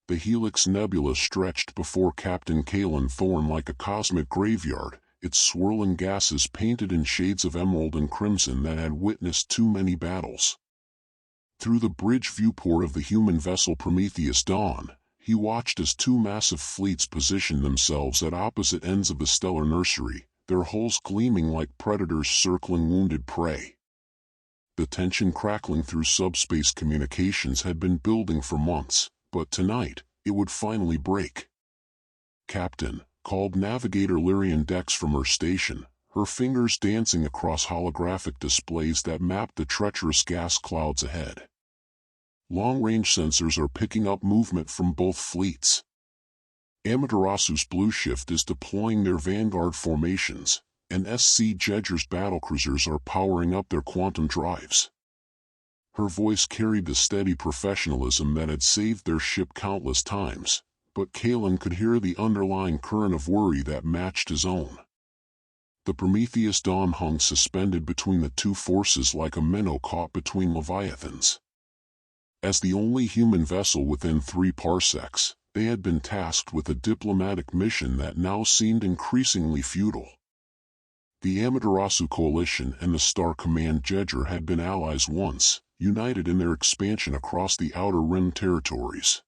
The Helix Nebula stretched before Captain Kalen Thorne like a cosmic graveyard, its swirling gases painted in shades of emerald and crimson that had witnessed too many battles. Through the bridge viewport of the human vessel Prometheus Dawn, he watched as two massive fleets positioned themselves at opposite ends of the stellar nursery, their hulls gleaming like predators circling wounded prey. The tension crackling through subspace communications had been building for months, but tonight, it would finally break. "Captain," called Navigator Lyrian Dex from her station, her fingers dancing across holographic displays that mapped the treacherous gas clouds ahead. "Long-range sensors are picking up movement from both fleets. Amaterasu's Blueshift is deploying their vanguard formations, and SC Jeger's battlecruisers are powering up their quantum drives." Her voice carried the steady professionalism that had saved their ship countless times, but Kalen could hear the underlying current of worry that matched his own. The Prometheus Dawn hung suspended between the two forces like a minnow caught between leviathans. As the only human vessel within 3 parsecs, they had been tasked with a diplomatic mission that now seemed increasingly futile. The Amaterasu coalition and the Star Command Jeger had been allies once, united in their expansion across the Outer Rim territories.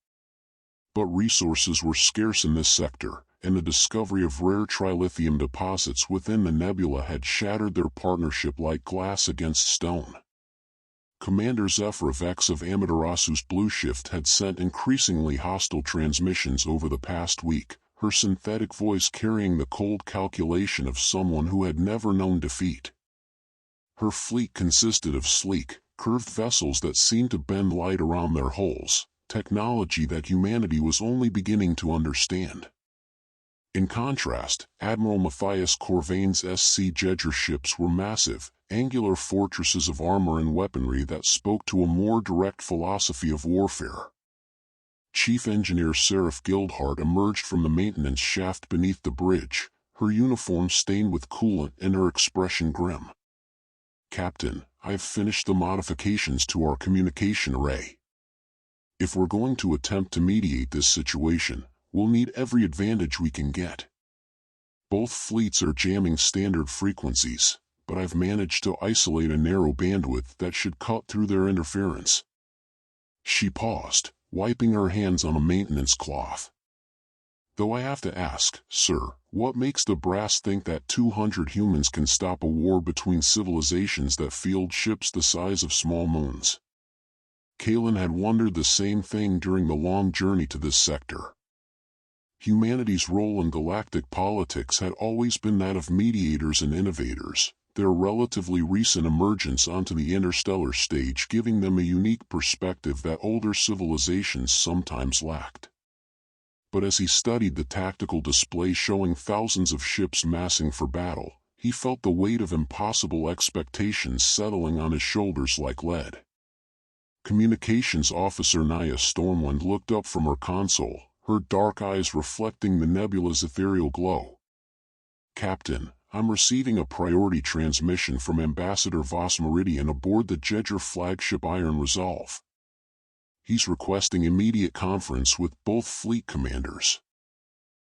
But resources were scarce in this sector, and the discovery of rare trilithium deposits within the nebula had shattered their partnership like glass against stone. Commander Zephyr Vex of Amaterasu's Blueshift had sent increasingly hostile transmissions over the past week, her synthetic voice carrying the cold calculation of someone who had never known defeat. Her fleet consisted of sleek, curved vessels that seemed to bend light around their hulls, technology that humanity was only beginning to understand. In contrast, Admiral Matthias Corvain's SC Jeger ships were massive, angular fortresses of armor and weaponry that spoke to a more direct philosophy of warfare. Chief Engineer Seraph Guildhart emerged from the maintenance shaft beneath the bridge, her uniform stained with coolant and her expression grim. "Captain, I have finished the modifications to our communication array. If we're going to attempt to mediate this situation, we'll need every advantage we can get. Both fleets are jamming standard frequencies, but I've managed to isolate a narrow bandwidth that should cut through their interference." She paused, wiping her hands on a maintenance cloth. "Though I have to ask, sir, what makes the brass think that 200 humans can stop a war between civilizations that field ships the size of small moons?" Kalen had wondered the same thing during the long journey to this sector. Humanity's role in galactic politics had always been that of mediators and innovators, their relatively recent emergence onto the interstellar stage giving them a unique perspective that older civilizations sometimes lacked. But as he studied the tactical display showing thousands of ships massing for battle, he felt the weight of impossible expectations settling on his shoulders like lead. Communications Officer Naya Stormwind looked up from her console, her dark eyes reflecting the nebula's ethereal glow. "Captain, I'm receiving a priority transmission from Ambassador Voss Meridian aboard the Jeger flagship Iron Resolve. He's requesting immediate conference with both fleet commanders.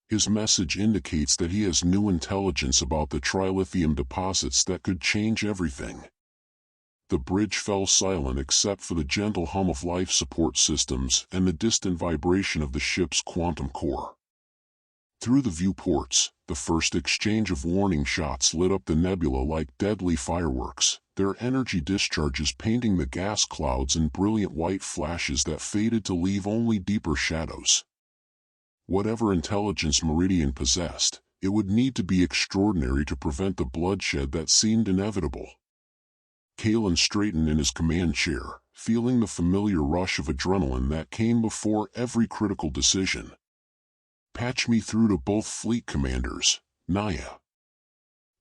His message indicates that he has new intelligence about the trilithium deposits that could change everything." The bridge fell silent except for the gentle hum of life support systems and the distant vibration of the ship's quantum core. Through the viewports, the first exchange of warning shots lit up the nebula like deadly fireworks, their energy discharges painting the gas clouds in brilliant white flashes that faded to leave only deeper shadows. Whatever intelligence Meridian possessed, it would need to be extraordinary to prevent the bloodshed that seemed inevitable. Kalen straightened in his command chair, feeling the familiar rush of adrenaline that came before every critical decision. "Patch me through to both fleet commanders, Naya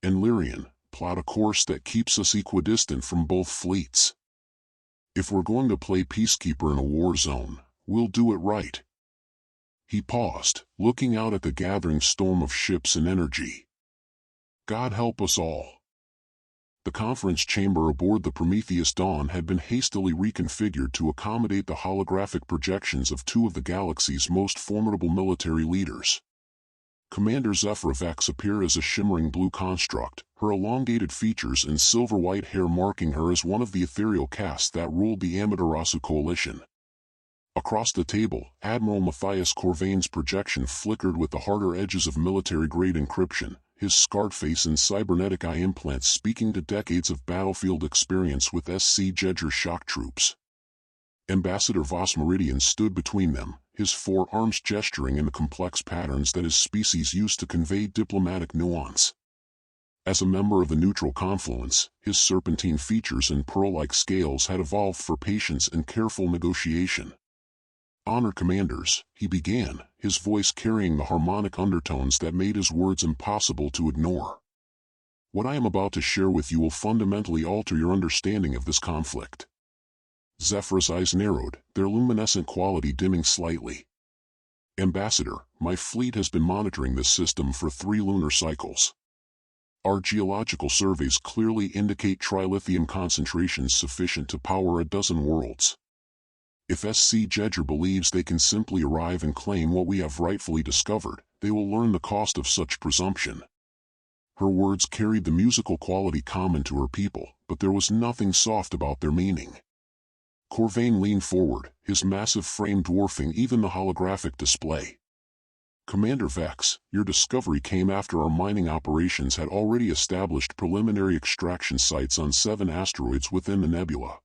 and Lyrian. Plot a course that keeps us equidistant from both fleets. If we're going to play peacekeeper in a war zone, we'll do it right." He paused, looking out at the gathering storm of ships and energy. "God help us all." The conference chamber aboard the Prometheus Dawn had been hastily reconfigured to accommodate the holographic projections of two of the galaxy's most formidable military leaders. Commander Zephyr Vex appeared as a shimmering blue construct, her elongated features and silver-white hair marking her as one of the ethereal castes that ruled the Amaterasu coalition. Across the table, Admiral Matthias Corvain's projection flickered with the harder edges of military-grade encryption, his scarred face and cybernetic eye implants speaking to decades of battlefield experience with SC Jeger shock troops. Ambassador Voss Meridian stood between them, his forearms gesturing in the complex patterns that his species used to convey diplomatic nuance. As a member of the neutral confluence, his serpentine features and pearl-like scales had evolved for patience and careful negotiation. "Honored commanders," he began, his voice carrying the harmonic undertones that made his words impossible to ignore. "What I am about to share with you will fundamentally alter your understanding of this conflict." Zephyr's eyes narrowed, their luminescent quality dimming slightly. "Ambassador, my fleet has been monitoring this system for 3 lunar cycles. Our geological surveys clearly indicate trilithium concentrations sufficient to power a dozen worlds. If SC Jeger believes they can simply arrive and claim what we have rightfully discovered, they will learn the cost of such presumption." Her words carried the musical quality common to her people, but there was nothing soft about their meaning. Corvain leaned forward, his massive frame dwarfing even the holographic display. "Commander Vex, your discovery came after our mining operations had already established preliminary extraction sites on 7 asteroids within the nebula.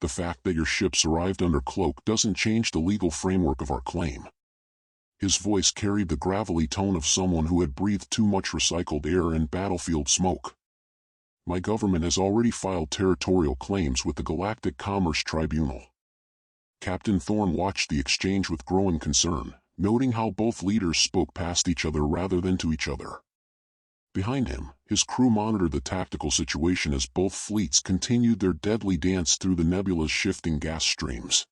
The fact that your ships arrived under cloak doesn't change the legal framework of our claim." His voice carried the gravelly tone of someone who had breathed too much recycled air and battlefield smoke. "My government has already filed territorial claims with the Galactic Commerce Tribunal." Captain Thorne watched the exchange with growing concern, noting how both leaders spoke past each other rather than to each other. Behind him, his crew monitored the tactical situation as both fleets continued their deadly dance through the nebula's shifting gas streams.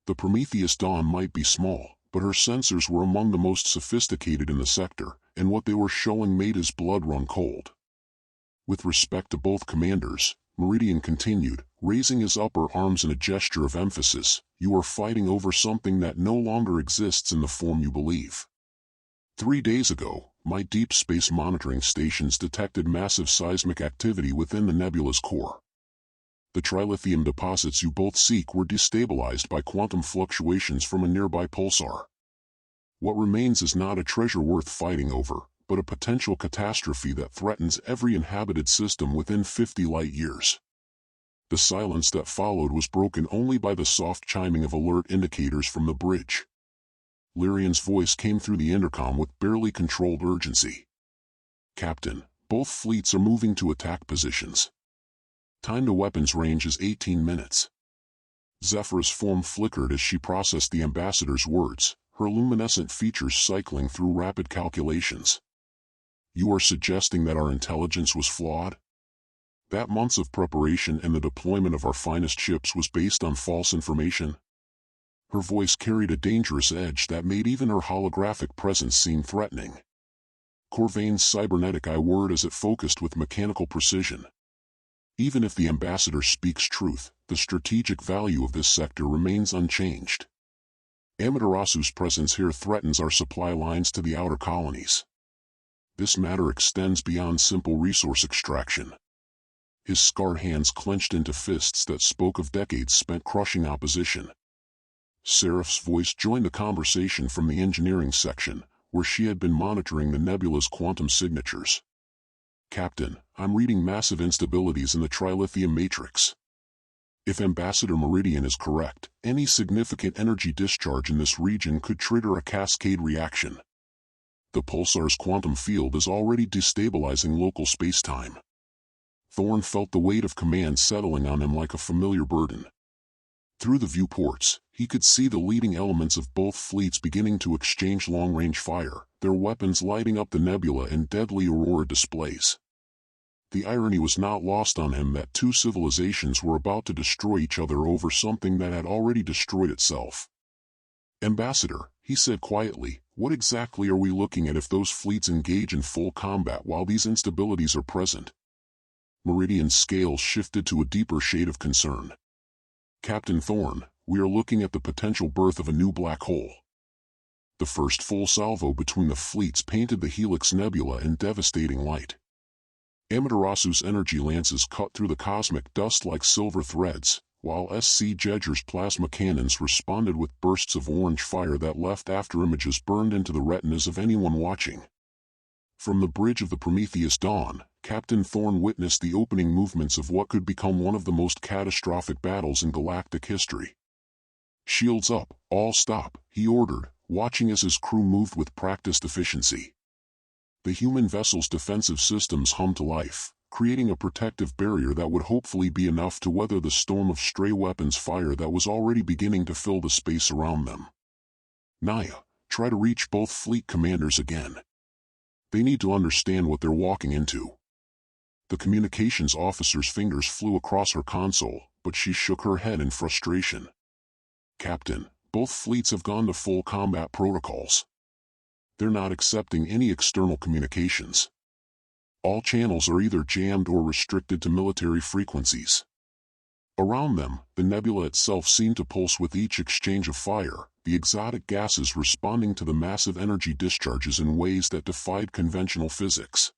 The Prometheus Dawn might be small, but her sensors were among the most sophisticated in the sector, and what they were showing made his blood run cold. With respect to both commanders, Meridian continued, raising his upper arms in a gesture of emphasis, "You are fighting over something that no longer exists in the form you believe. 3 days ago, my deep space monitoring stations detected massive seismic activity within the nebula's core. The trilithium deposits you both seek were destabilized by quantum fluctuations from a nearby pulsar. What remains is not a treasure worth fighting over, but a potential catastrophe that threatens every inhabited system within 50 light-years." The silence that followed was broken only by the soft chiming of alert indicators from the bridge. Lyrian's voice came through the intercom with barely controlled urgency. "Captain, both fleets are moving to attack positions. Time to weapons range is 18 minutes. Zephyr's form flickered as she processed the ambassador's words, her luminescent features cycling through rapid calculations. "You are suggesting that our intelligence was flawed? That months of preparation and the deployment of our finest ships was based on false information?" Her voice carried a dangerous edge that made even her holographic presence seem threatening. Corvain's cybernetic eye whirred as it focused with mechanical precision. "Even if the ambassador speaks truth, the strategic value of this sector remains unchanged. Amaterasu's presence here threatens our supply lines to the outer colonies. This matter extends beyond simple resource extraction." His scarred hands clenched into fists that spoke of decades spent crushing opposition. Seraph's voice joined the conversation from the engineering section, where she had been monitoring the nebula's quantum signatures. "Captain, I'm reading massive instabilities in the trilithium matrix. If Ambassador Meridian is correct, any significant energy discharge in this region could trigger a cascade reaction. The pulsar's quantum field is already destabilizing local spacetime." Thorne felt the weight of command settling on him like a familiar burden. Through the viewports, he could see the leading elements of both fleets beginning to exchange long-range fire, their weapons lighting up the nebula in deadly aurora displays. The irony was not lost on him that two civilizations were about to destroy each other over something that had already destroyed itself. "Ambassador," he said quietly, "what exactly are we looking at if those fleets engage in full combat while these instabilities are present?" Meridian's scales shifted to a deeper shade of concern. Captain Thorne, we are looking at the potential birth of a new black hole. The first full salvo between the fleets painted the Helix Nebula in devastating light. Amaterasu's energy lances cut through the cosmic dust like silver threads, while SC Jeger's plasma cannons responded with bursts of orange fire that left afterimages burned into the retinas of anyone watching. From the bridge of the Prometheus Dawn, Captain Thorne witnessed the opening movements of what could become one of the most catastrophic battles in galactic history. "Shields up, all stop," he ordered, watching as his crew moved with practiced efficiency. The human vessel's defensive systems hummed to life, creating a protective barrier that would hopefully be enough to weather the storm of stray weapons fire that was already beginning to fill the space around them. "Naya, try to reach both fleet commanders again. They need to understand what they're walking into." The communications officer's fingers flew across her console, but she shook her head in frustration. "Captain, both fleets have gone to full combat protocols. They're not accepting any external communications. All channels are either jammed or restricted to military frequencies." Around them, the nebula itself seemed to pulse with each exchange of fire, the exotic gases responding to the massive energy discharges in ways that defied conventional physics.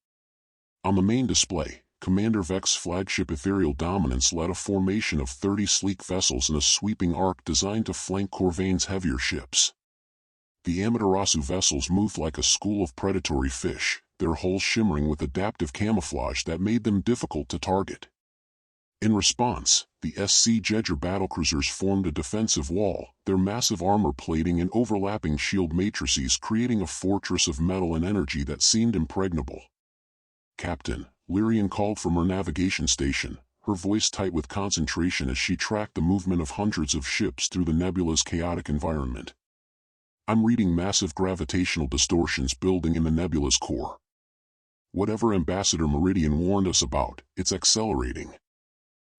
On the main display, Commander Vex's flagship Ethereal Dominance led a formation of 30 sleek vessels in a sweeping arc designed to flank Corvain's heavier ships. The Amaterasu vessels moved like a school of predatory fish, their hulls shimmering with adaptive camouflage that made them difficult to target. In response, the SC Jeger battlecruisers formed a defensive wall, their massive armor plating and overlapping shield matrices creating a fortress of metal and energy that seemed impregnable. "Captain," Lyrian called from her navigation station, her voice tight with concentration as she tracked the movement of hundreds of ships through the nebula's chaotic environment. "I'm reading massive gravitational distortions building in the nebula's core. Whatever Ambassador Meridian warned us about, it's accelerating.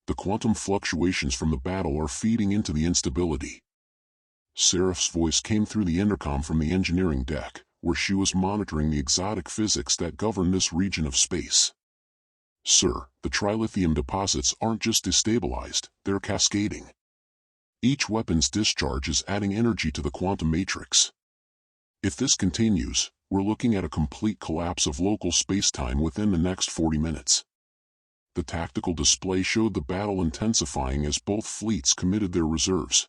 The quantum fluctuations from the battle are feeding into the instability." Seraph's voice came through the intercom from the engineering deck, where she was monitoring the exotic physics that govern this region of space. "Sir, the trilithium deposits aren't just destabilized, they're cascading. Each weapon's discharge is adding energy to the quantum matrix. If this continues, we're looking at a complete collapse of local spacetime within the next 40 minutes. The tactical display showed the battle intensifying as both fleets committed their reserves.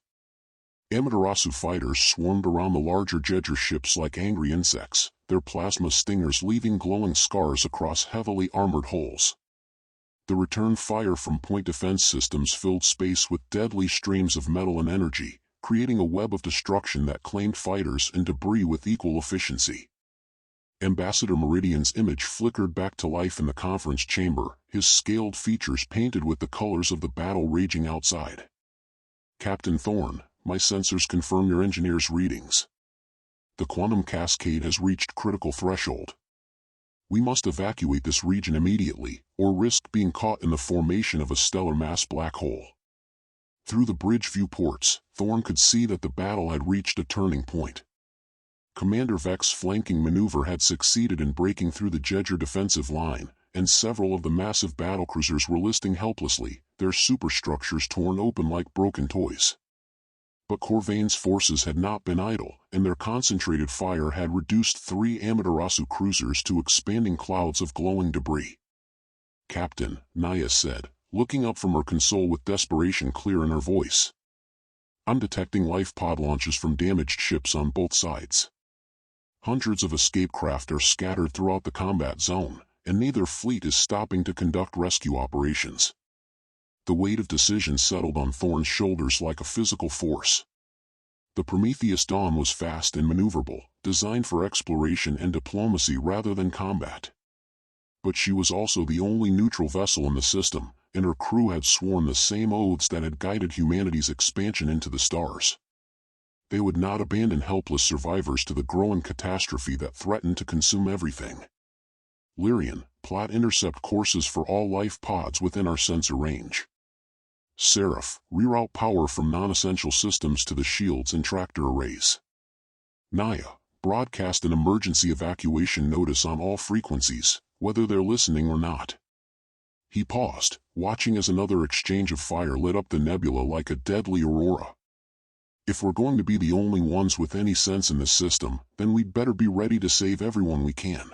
Amaterasu fighters swarmed around the larger Jeger ships like angry insects, their plasma stingers leaving glowing scars across heavily armored hulls. The return fire from point defense systems filled space with deadly streams of metal and energy, creating a web of destruction that claimed fighters and debris with equal efficiency. Ambassador Meridian's image flickered back to life in the conference chamber, his scaled features painted with the colors of the battle raging outside. "Captain Thorne, my sensors confirm your engineer's readings. The quantum cascade has reached critical threshold. We must evacuate this region immediately, or risk being caught in the formation of a stellar mass black hole." Through the bridge viewports, Thorne could see that the battle had reached a turning point. Commander Vex's flanking maneuver had succeeded in breaking through the Jeger defensive line, and several of the massive battlecruisers were listing helplessly, their superstructures torn open like broken toys. But Corvain's forces had not been idle, and their concentrated fire had reduced 3 Amaterasu cruisers to expanding clouds of glowing debris. "Captain," Naya said, looking up from her console with desperation clear in her voice. "I'm detecting life pod launches from damaged ships on both sides. Hundreds of escape craft are scattered throughout the combat zone, and neither fleet is stopping to conduct rescue operations." The weight of decision settled on Thorne's shoulders like a physical force. The Prometheus Dawn was fast and maneuverable, designed for exploration and diplomacy rather than combat. But she was also the only neutral vessel in the system, and her crew had sworn the same oaths that had guided humanity's expansion into the stars. They would not abandon helpless survivors to the growing catastrophe that threatened to consume everything. "Lyrian, plot intercept courses for all life pods within our sensor range. Seraph, reroute power from non-essential systems to the shields and tractor arrays. Naya, broadcast an emergency evacuation notice on all frequencies, whether they're listening or not." He paused, watching as another exchange of fire lit up the nebula like a deadly aurora. If we're going to be the only ones with any sense in this system, then we'd better be ready to save everyone we can.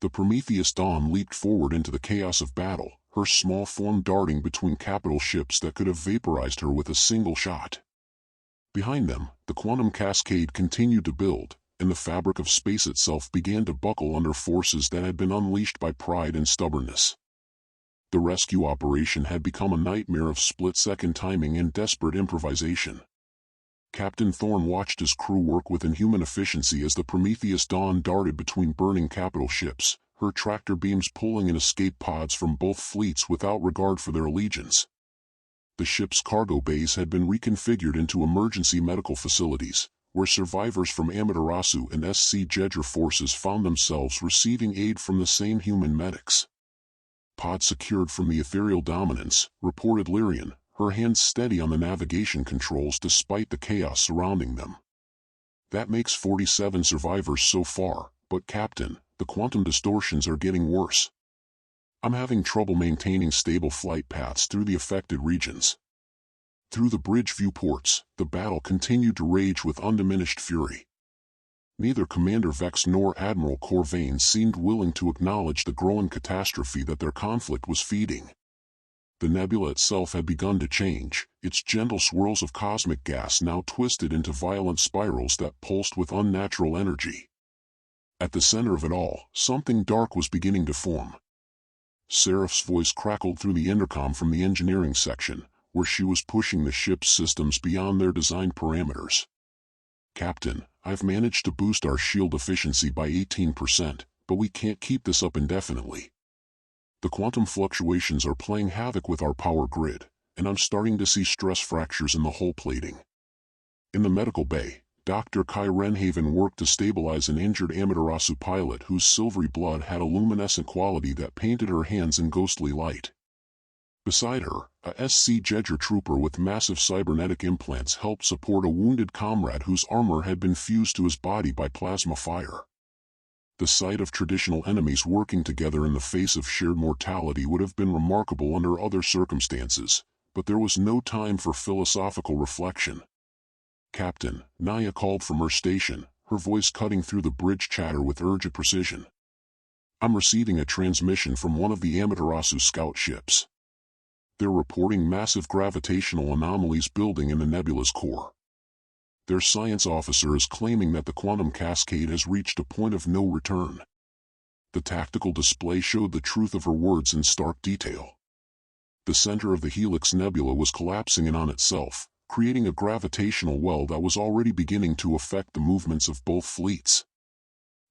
The Prometheus Dawn leaped forward into the chaos of battle, her small form darting between capital ships that could have vaporized her with a single shot. Behind them, the quantum cascade continued to build, and the fabric of space itself began to buckle under forces that had been unleashed by pride and stubbornness. The rescue operation had become a nightmare of split-second timing and desperate improvisation. Captain Thorne watched his crew work with inhuman efficiency as the Prometheus Dawn darted between burning capital ships, her tractor beams pulling in escape pods from both fleets without regard for their allegiance. The ship's cargo bays had been reconfigured into emergency medical facilities, where survivors from Amaterasu and SC Jeger forces found themselves receiving aid from the same human medics. Pods secured from the ethereal dominance, reported Lyrian, her hands steady on the navigation controls despite the chaos surrounding them. That makes 47 survivors so far, but Captain, the quantum distortions are getting worse. I'm having trouble maintaining stable flight paths through the affected regions. Through the bridge viewports, the battle continued to rage with undiminished fury. Neither Commander Vex nor Admiral Corvain seemed willing to acknowledge the growing catastrophe that their conflict was feeding. The nebula itself had begun to change, its gentle swirls of cosmic gas now twisted into violent spirals that pulsed with unnatural energy. At the center of it all, something dark was beginning to form. Seraph's voice crackled through the intercom from the engineering section, where she was pushing the ship's systems beyond their design parameters. Captain, I've managed to boost our shield efficiency by 18%, but we can't keep this up indefinitely. The quantum fluctuations are playing havoc with our power grid, and I'm starting to see stress fractures in the hull plating. In the medical bay, Dr. Kai Renhaven worked to stabilize an injured Amaterasu pilot whose silvery blood had a luminescent quality that painted her hands in ghostly light. Beside her, a SC Jeger trooper with massive cybernetic implants helped support a wounded comrade whose armor had been fused to his body by plasma fire. The sight of traditional enemies working together in the face of shared mortality would have been remarkable under other circumstances, but there was no time for philosophical reflection. Captain, Naya called from her station, her voice cutting through the bridge chatter with urgent precision. I'm receiving a transmission from one of the Amaterasu scout ships. They're reporting massive gravitational anomalies building in the nebula's core. Their science officer is claiming that the quantum cascade has reached a point of no return. The tactical display showed the truth of her words in stark detail. The center of the Helix Nebula was collapsing in on itself, creating a gravitational well that was already beginning to affect the movements of both fleets.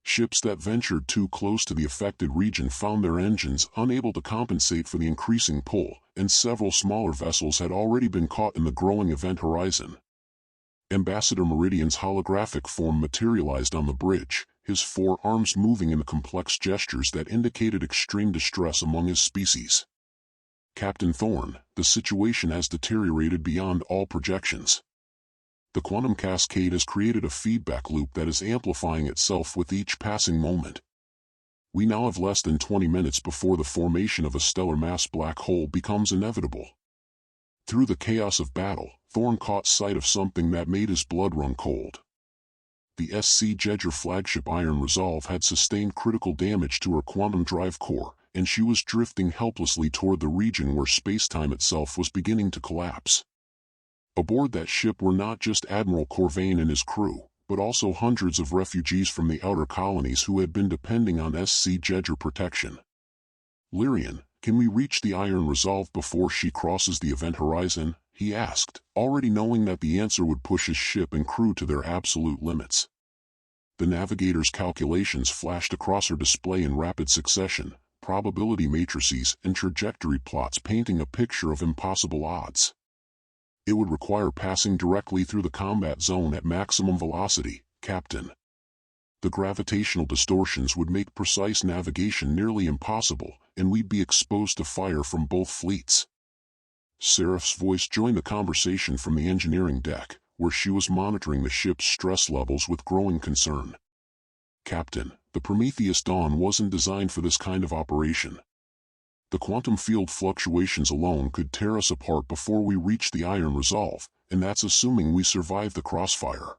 Ships that ventured too close to the affected region found their engines unable to compensate for the increasing pull, and several smaller vessels had already been caught in the growing event horizon. Ambassador Meridian's holographic form materialized on the bridge, his four arms moving in complex gestures that indicated extreme distress among his species. Captain Thorne, the situation has deteriorated beyond all projections. The quantum cascade has created a feedback loop that is amplifying itself with each passing moment. We now have less than 20 minutes before the formation of a stellar mass black hole becomes inevitable. Through the chaos of battle, Thorne caught sight of something that made his blood run cold. The SC Jeger flagship Iron Resolve had sustained critical damage to her quantum drive core, and she was drifting helplessly toward the region where space-time itself was beginning to collapse. Aboard that ship were not just Admiral Corvain and his crew, but also hundreds of refugees from the outer colonies who had been depending on SC Jeger protection. Lyrian, can we reach the Iron Resolve before she crosses the event horizon? He asked, already knowing that the answer would push his ship and crew to their absolute limits. The navigator's calculations flashed across her display in rapid succession, probability matrices and trajectory plots painting a picture of impossible odds. It would require passing directly through the combat zone at maximum velocity, Captain. The gravitational distortions would make precise navigation nearly impossible, and we'd be exposed to fire from both fleets. Seraph's voice joined the conversation from the engineering deck, where she was monitoring the ship's stress levels with growing concern. Captain, the Prometheus Dawn wasn't designed for this kind of operation. The quantum field fluctuations alone could tear us apart before we reach the iron resolve, and that's assuming we survive the crossfire.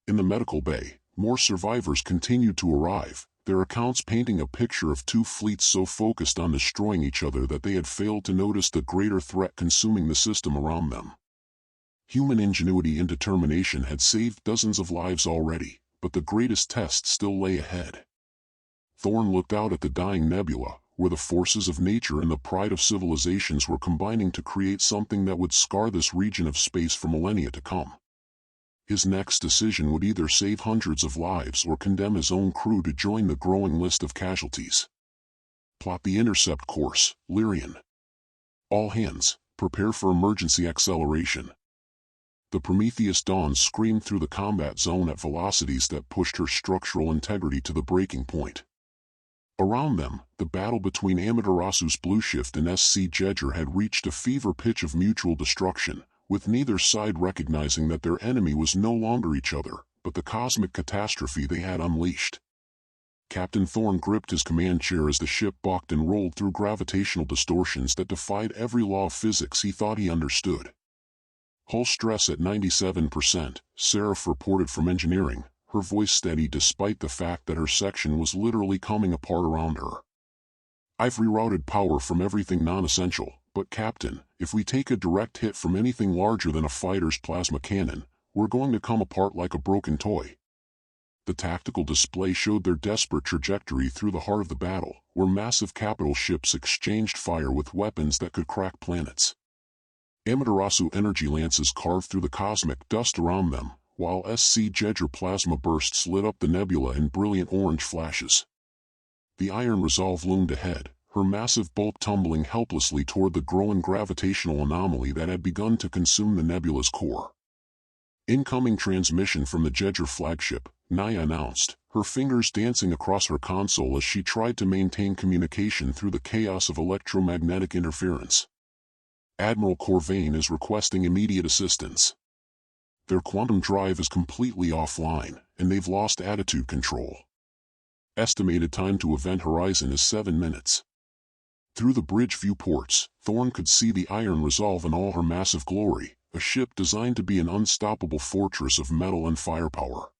In the medical bay, more survivors continued to arrive, their accounts painting a picture of two fleets so focused on destroying each other that they had failed to notice the greater threat consuming the system around them. Human ingenuity and determination had saved dozens of lives already, but the greatest test still lay ahead. Thorn looked out at the dying Nebula, where the forces of nature and the pride of civilizations were combining to create something that would scar this region of space for millennia to come. His next decision would either save hundreds of lives or condemn his own crew to join the growing list of casualties. Plot the intercept course, Lyrian. All hands, prepare for emergency acceleration. The Prometheus Dawn screamed through the combat zone at velocities that pushed her structural integrity to the breaking point. Around them, the battle between Amaterasu's Blueshift and SC Jeger had reached a fever pitch of mutual destruction, with neither side recognizing that their enemy was no longer each other, but the cosmic catastrophe they had unleashed. Captain Thorn gripped his command chair as the ship bucked and rolled through gravitational distortions that defied every law of physics he thought he understood. Hull stress at 97%, Seraph reported from engineering, her voice steady despite the fact that her section was literally coming apart around her. I've rerouted power from everything non-essential, but Captain, if we take a direct hit from anything larger than a fighter's plasma cannon, we're going to come apart like a broken toy. The tactical display showed their desperate trajectory through the heart of the battle, where massive capital ships exchanged fire with weapons that could crack planets. Amaterasu energy lances carved through the cosmic dust around them, while SC Jeger plasma bursts lit up the nebula in brilliant orange flashes. The iron resolve loomed ahead, her massive bulk tumbling helplessly toward the growing gravitational anomaly that had begun to consume the nebula's core. Incoming transmission from the Jeger flagship, Naya announced, her fingers dancing across her console as she tried to maintain communication through the chaos of electromagnetic interference. Admiral Corvain is requesting immediate assistance. Their quantum drive is completely offline, and they've lost attitude control. Estimated time to event horizon is 7 minutes. Through the bridge viewports, Thorn could see the iron resolve in all her massive glory, a ship designed to be an unstoppable fortress of metal and firepower.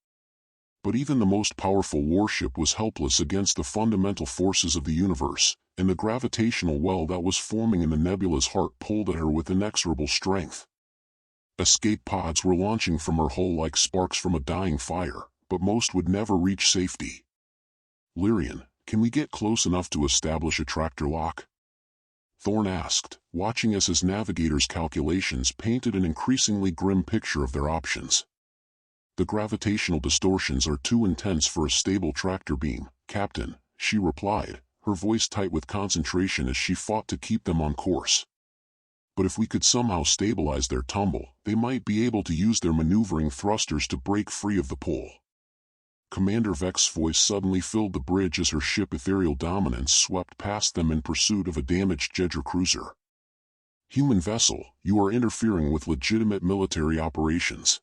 But even the most powerful warship was helpless against the fundamental forces of the universe, and the gravitational well that was forming in the nebula's heart pulled at her with inexorable strength. Escape pods were launching from her hull like sparks from a dying fire, but most would never reach safety. Lyrian, can we get close enough to establish a tractor lock? Thorn asked, watching as his navigator's calculations painted an increasingly grim picture of their options. The gravitational distortions are too intense for a stable tractor beam, Captain, she replied, her voice tight with concentration as she fought to keep them on course. But if we could somehow stabilize their tumble, they might be able to use their maneuvering thrusters to break free of the pull. Commander Vex's voice suddenly filled the bridge as her ship Ethereal Dominance swept past them in pursuit of a damaged Jeger cruiser. Human vessel, you are interfering with legitimate military operations.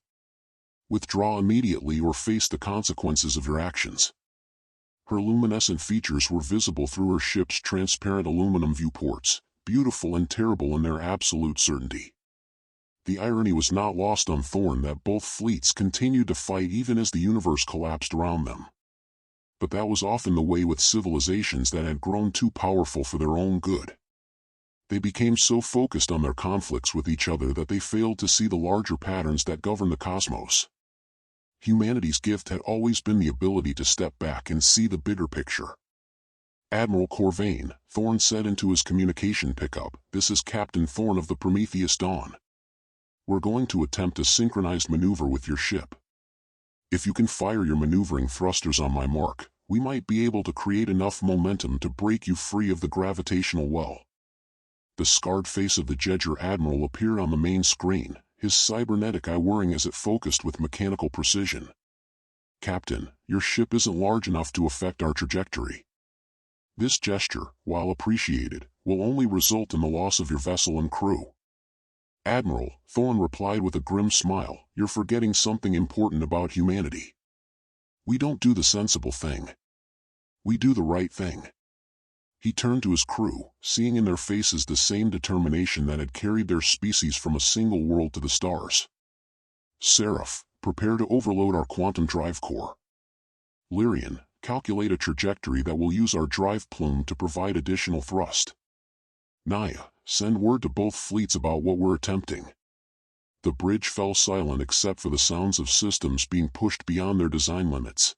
Withdraw immediately or face the consequences of your actions. Her luminescent features were visible through her ship's transparent aluminum viewports, beautiful and terrible in their absolute certainty. The irony was not lost on Thorn that both fleets continued to fight even as the universe collapsed around them. But that was often the way with civilizations that had grown too powerful for their own good. They became so focused on their conflicts with each other that they failed to see the larger patterns that govern the cosmos. Humanity's gift had always been the ability to step back and see the bigger picture. Admiral Corvain, Thorn said into his communication pickup, this is Captain Thorn of the Prometheus Dawn. We're going to attempt a synchronized maneuver with your ship. If you can fire your maneuvering thrusters on my mark, we might be able to create enough momentum to break you free of the gravitational well. The scarred face of the Jeger Admiral appeared on the main screen, his cybernetic eye whirring as it focused with mechanical precision. Captain, your ship isn't large enough to affect our trajectory. This gesture, while appreciated, will only result in the loss of your vessel and crew. Admiral, Thorn replied with a grim smile, you're forgetting something important about humanity. We don't do the sensible thing. We do the right thing. He turned to his crew, seeing in their faces the same determination that had carried their species from a single world to the stars. Seraph, prepare to overload our quantum drive core. Lyrian, calculate a trajectory that will use our drive plume to provide additional thrust. Naya, send word to both fleets about what we're attempting. The bridge fell silent except for the sounds of systems being pushed beyond their design limits.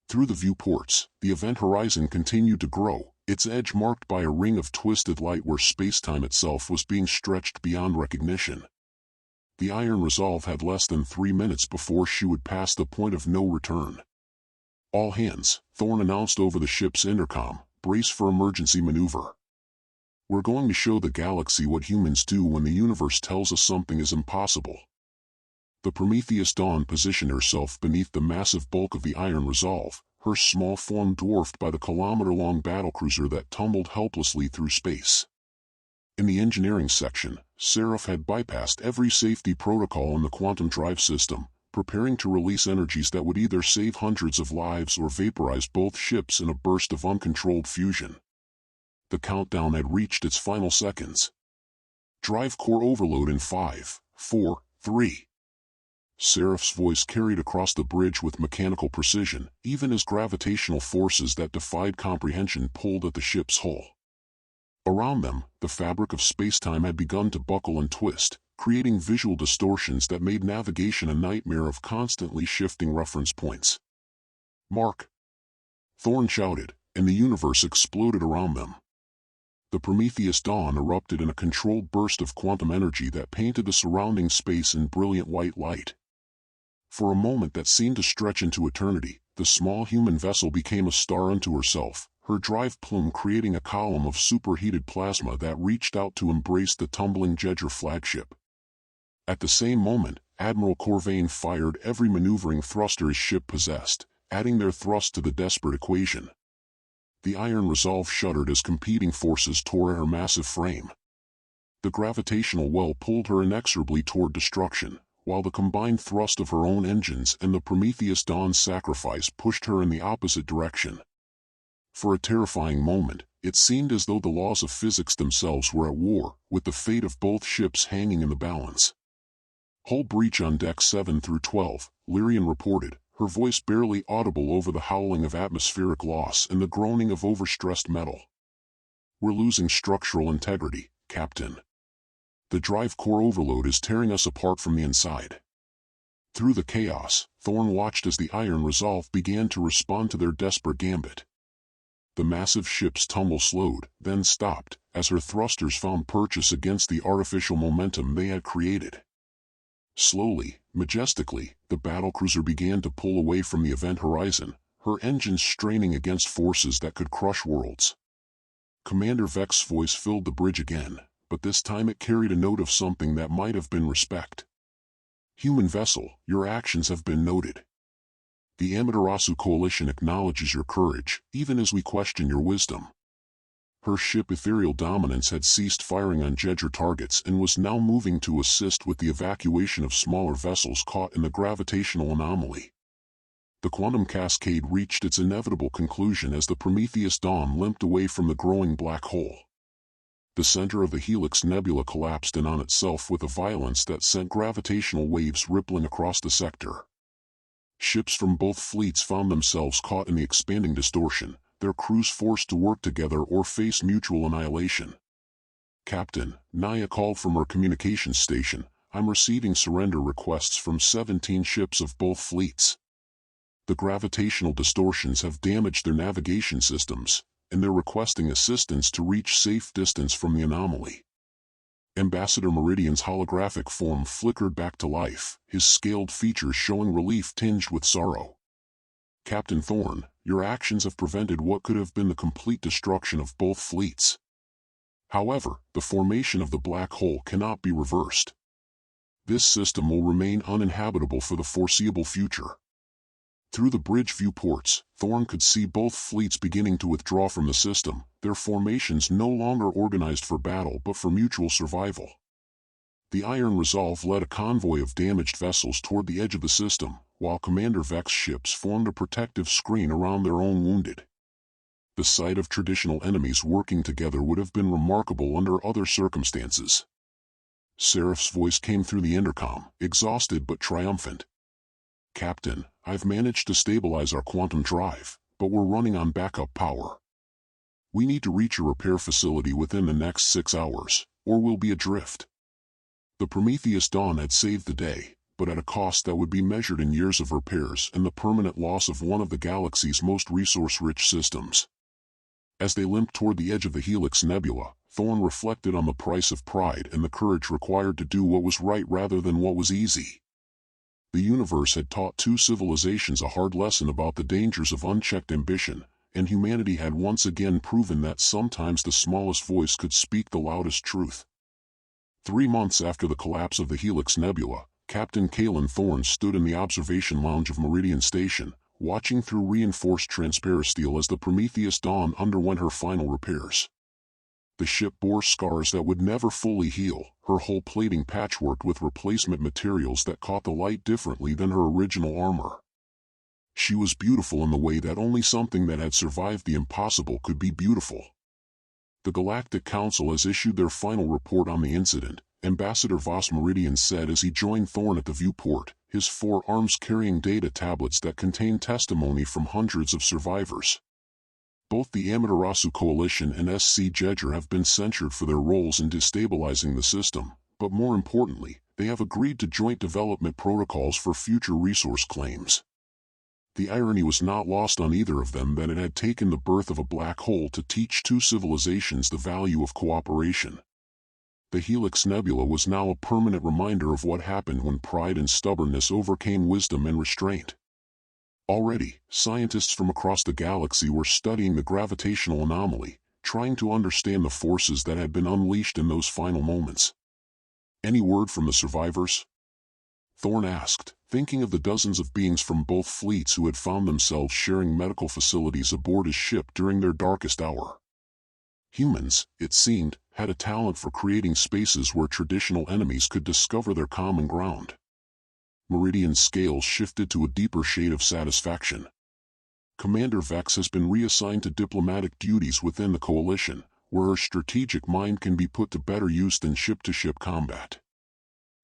Through the viewports, the event horizon continued to grow, its edge marked by a ring of twisted light where spacetime itself was being stretched beyond recognition. The Iron Resolve had less than 3 minutes before she would pass the point of no return. All hands, Thorn announced over the ship's intercom, brace for emergency maneuver. We're going to show the galaxy what humans do when the universe tells us something is impossible. The Prometheus Dawn positioned herself beneath the massive bulk of the Iron Resolve, her small form dwarfed by the kilometer-long battlecruiser that tumbled helplessly through space. In the engineering section, Seraph had bypassed every safety protocol in the quantum drive system, preparing to release energies that would either save hundreds of lives or vaporize both ships in a burst of uncontrolled fusion. The countdown had reached its final seconds. Drive core overload in 5, 4, 3. Seraph's voice carried across the bridge with mechanical precision, even as gravitational forces that defied comprehension pulled at the ship's hull. Around them, the fabric of spacetime had begun to buckle and twist, creating visual distortions that made navigation a nightmare of constantly shifting reference points. Mark! Thorn shouted, and the universe exploded around them. The Prometheus Dawn erupted in a controlled burst of quantum energy that painted the surrounding space in brilliant white light. For a moment that seemed to stretch into eternity, the small human vessel became a star unto herself, her drive plume creating a column of superheated plasma that reached out to embrace the tumbling Jeger flagship. At the same moment, Admiral Corvain fired every maneuvering thruster his ship possessed, adding their thrust to the desperate equation. The Iron Resolve shuddered as competing forces tore at her massive frame. The gravitational well pulled her inexorably toward destruction, while the combined thrust of her own engines and the Prometheus Dawn's sacrifice pushed her in the opposite direction. For a terrifying moment, it seemed as though the laws of physics themselves were at war, with the fate of both ships hanging in the balance. Hull breach on Deck 7 through 12, Lyrian reported, her voice barely audible over the howling of atmospheric loss and the groaning of overstressed metal. We're losing structural integrity, Captain. The drive core overload is tearing us apart from the inside. Through the chaos, Thorn watched as the Iron Resolve began to respond to their desperate gambit. The massive ship's tumble slowed, then stopped, as her thrusters found purchase against the artificial momentum they had created. Slowly, majestically, the battlecruiser began to pull away from the event horizon, her engines straining against forces that could crush worlds. Commander Vex's voice filled the bridge again, but this time it carried a note of something that might have been respect. Human vessel, your actions have been noted. The Amaterasu coalition acknowledges your courage, even as we question your wisdom. Her ship Ethereal Dominance had ceased firing on Jeger targets and was now moving to assist with the evacuation of smaller vessels caught in the gravitational anomaly. The quantum cascade reached its inevitable conclusion as the Prometheus Dawn limped away from the growing black hole. The center of the Helix Nebula collapsed in on itself with a violence that sent gravitational waves rippling across the sector. Ships from both fleets found themselves caught in the expanding distortion, their crews forced to work together or face mutual annihilation. Captain, Naya called from her communications station, I'm receiving surrender requests from 17 ships of both fleets. The gravitational distortions have damaged their navigation systems, and they're requesting assistance to reach safe distance from the anomaly. Ambassador Meridian's holographic form flickered back to life, his scaled features showing relief tinged with sorrow. Captain Thorn, your actions have prevented what could have been the complete destruction of both fleets. However, the formation of the black hole cannot be reversed. This system will remain uninhabitable for the foreseeable future. Through the bridge viewports, Thorn could see both fleets beginning to withdraw from the system, their formations no longer organized for battle but for mutual survival. The Iron Resolve led a convoy of damaged vessels toward the edge of the system, while Commander Vex's ships formed a protective screen around their own wounded. The sight of traditional enemies working together would have been remarkable under other circumstances. Seraph's voice came through the intercom, exhausted but triumphant. "Captain, I've managed to stabilize our quantum drive, but we're running on backup power. We need to reach a repair facility within the next 6 hours, or we'll be adrift." The Prometheus Dawn had saved the day, but at a cost that would be measured in years of repairs and the permanent loss of one of the galaxy's most resource-rich systems. As they limped toward the edge of the Helix Nebula, Thorne reflected on the price of pride and the courage required to do what was right rather than what was easy. The universe had taught two civilizations a hard lesson about the dangers of unchecked ambition, and humanity had once again proven that sometimes the smallest voice could speak the loudest truth. 3 months after the collapse of the Helix Nebula, Captain Kalen Thorne stood in the observation lounge of Meridian Station, watching through reinforced transparisteel as the Prometheus Dawn underwent her final repairs. The ship bore scars that would never fully heal, her hull plating patchworked with replacement materials that caught the light differently than her original armor. She was beautiful in the way that only something that had survived the impossible could be beautiful. The Galactic Council has issued their final report on the incident, Ambassador Voss Meridian said as he joined Thorne at the viewport, his 4 arms carrying data tablets that contained testimony from hundreds of survivors. Both the Amaterasu Coalition and SC Jeger have been censured for their roles in destabilizing the system, but more importantly, they have agreed to joint development protocols for future resource claims. The irony was not lost on either of them that it had taken the birth of a black hole to teach two civilizations the value of cooperation. The Helix Nebula was now a permanent reminder of what happened when pride and stubbornness overcame wisdom and restraint. Already, scientists from across the galaxy were studying the gravitational anomaly, trying to understand the forces that had been unleashed in those final moments. "Any word from the survivors?" Thorne asked, thinking of the dozens of beings from both fleets who had found themselves sharing medical facilities aboard his ship during their darkest hour. Humans, it seemed, had a talent for creating spaces where traditional enemies could discover their common ground. Meridian's scales shifted to a deeper shade of satisfaction. Commander Vex has been reassigned to diplomatic duties within the Coalition, where her strategic mind can be put to better use than ship-to-ship combat.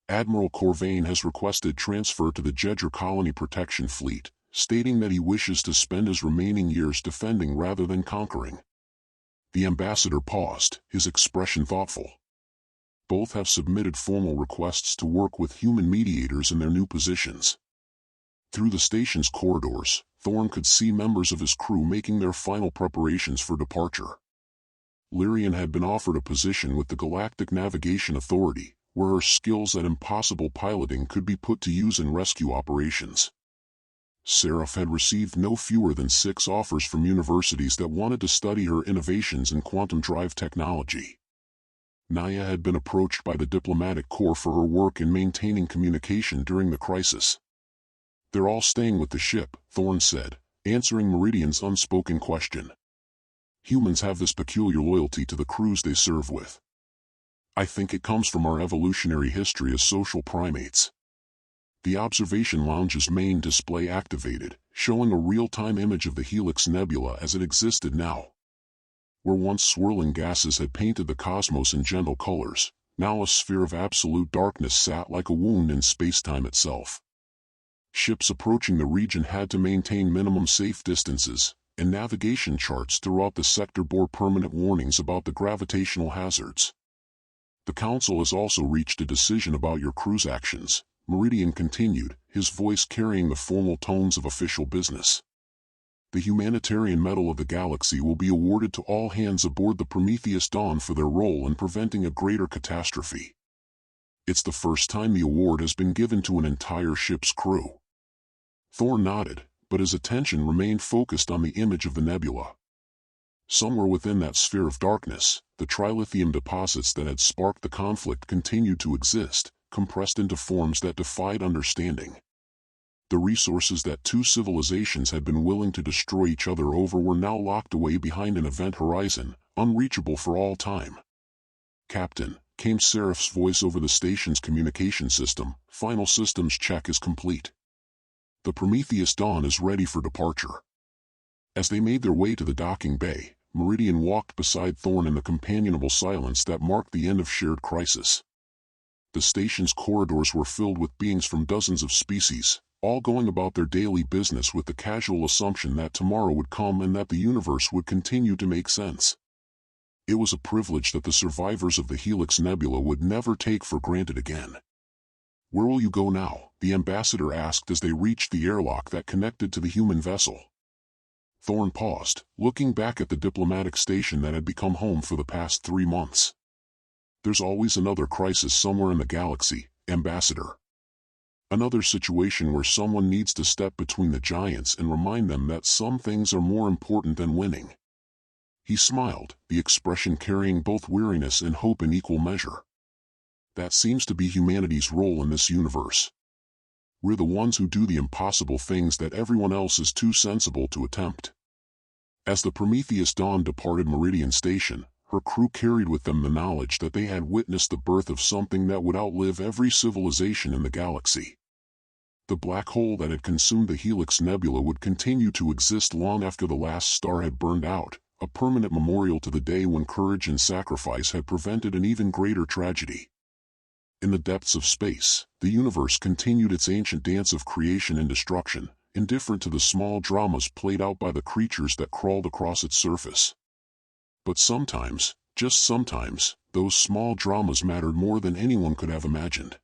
Admiral Corvain has requested transfer to the Jeger Colony Protection Fleet, stating that he wishes to spend his remaining years defending rather than conquering. The ambassador paused, his expression thoughtful. Both have submitted formal requests to work with human mediators in their new positions. Through the station's corridors, Thorne could see members of his crew making their final preparations for departure. Lyrian had been offered a position with the Galactic Navigation Authority, where her skills at impossible piloting could be put to use in rescue operations. Seraph had received no fewer than 6 offers from universities that wanted to study her innovations in quantum drive technology. Naya had been approached by the diplomatic corps for her work in maintaining communication during the crisis. "They're all staying with the ship," Thorne said, answering Meridian's unspoken question. "Humans have this peculiar loyalty to the crews they serve with. I think it comes from our evolutionary history as social primates." The observation lounge's main display activated, showing a real-time image of the Helix Nebula as it existed now. Where once swirling gases had painted the cosmos in gentle colors, now a sphere of absolute darkness sat like a wound in space-time itself. Ships approaching the region had to maintain minimum safe distances, and navigation charts throughout the sector bore permanent warnings about the gravitational hazards. "The Council has also reached a decision about your crew's actions," Meridian continued, his voice carrying the formal tones of official business. "The Humanitarian Medal of the Galaxy will be awarded to all hands aboard the Prometheus Dawn for their role in preventing a greater catastrophe. It's the first time the award has been given to an entire ship's crew." Thorne nodded, but his attention remained focused on the image of the nebula. Somewhere within that sphere of darkness, the trilithium deposits that had sparked the conflict continued to exist, compressed into forms that defied understanding. The resources that two civilizations had been willing to destroy each other over were now locked away behind an event horizon, unreachable for all time. "Captain," came Seraph's voice over the station's communication system, "final systems check is complete. The Prometheus Dawn is ready for departure." As they made their way to the docking bay, Meridian walked beside Thorn in the companionable silence that marked the end of shared crisis. The station's corridors were filled with beings from dozens of species, all going about their daily business with the casual assumption that tomorrow would come and that the universe would continue to make sense. It was a privilege that the survivors of the Helix Nebula would never take for granted again. "Where will you go now?" the ambassador asked as they reached the airlock that connected to the human vessel. Thorn paused, looking back at the diplomatic station that had become home for the past 3 months. "There's always another crisis somewhere in the galaxy, Ambassador. Another situation where someone needs to step between the giants and remind them that some things are more important than winning." He smiled, the expression carrying both weariness and hope in equal measure. "That seems to be humanity's role in this universe. We're the ones who do the impossible things that everyone else is too sensible to attempt." As the Prometheus Dawn departed Meridian Station, her crew carried with them the knowledge that they had witnessed the birth of something that would outlive every civilization in the galaxy. The black hole that had consumed the Helix Nebula would continue to exist long after the last star had burned out, a permanent memorial to the day when courage and sacrifice had prevented an even greater tragedy. In the depths of space, the universe continued its ancient dance of creation and destruction, indifferent to the small dramas played out by the creatures that crawled across its surface. But sometimes, just sometimes, those small dramas mattered more than anyone could have imagined.